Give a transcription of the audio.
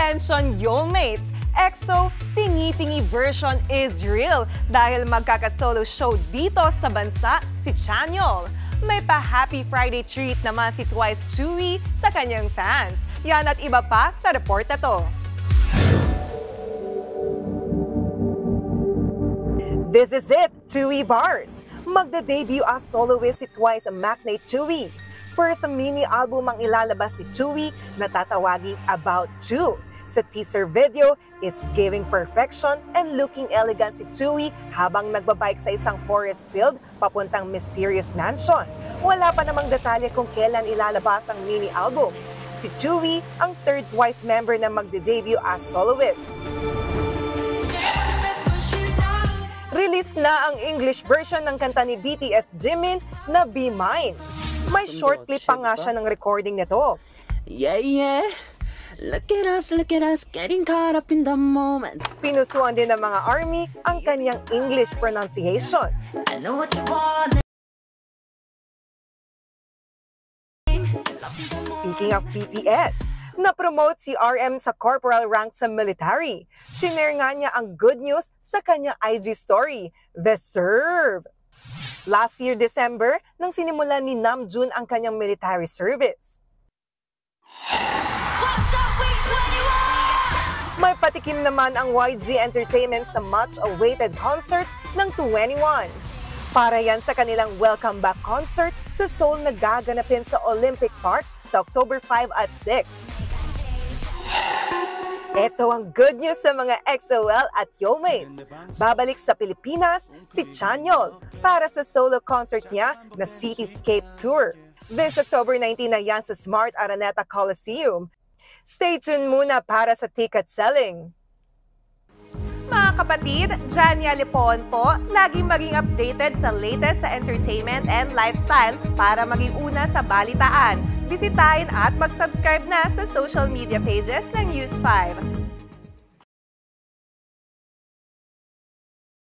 Attention, Yolmates! EXO Tingi-Tingi version is real dahil magkaka-solo show dito sa bansa si Chanyeol. May pa-Happy Friday treat naman si Twice Chewie sa kanyang fans. Yan at iba pa sa report na to. This is it, Chewie Bars! Magda-debut as soloist si Twice Maknae Chewie. First mini album ang ilalabas si Chewie na tatawaging About You. Sa teaser video, it's giving perfection and looking elegant si Chewie habang nagbabike sa isang forest field papuntang mysterious mansion. Wala pa namang detalye kung kailan ilalabas ang mini album. Si Chewie ang third Twice member na magde-debut as soloist. Release na ang English version ng kanta ni BTS Jimin na Be Mine. May short clip pa nga siya ng recording nito. Yeah, yeah. Look at us, getting caught up in the moment. Pinusuan din ng mga ARMY ang kanyang English pronunciation. I know what you want. Speaking of BTS, na-promote si RM sa corporal rank sa military. Shinare nga niya ang good news sa kanyang IG story, The Serve. Last year, December, nang sinimulan ni Namjoon ang kanyang military service. May patikim naman ang YG Entertainment sa much-awaited concert ng 2NE1. Para yan sa kanilang welcome back concert sa Seoul na gaganapin sa Olympic Park sa October 5 at 6. Ito ang good news sa mga EXO-L at Yolmates. Babalik sa Pilipinas si Chanyeol para sa solo concert niya na Cityscape Tour. This October 19 na yan sa Smart Araneta Coliseum. Stay tuned muna para sa ticket selling. Mga kapatid, Jania Lipon po, laging maging updated sa latest sa entertainment and lifestyle para maging una sa balitaan. Bisitahin at mag-subscribe na sa social media pages ng News 5.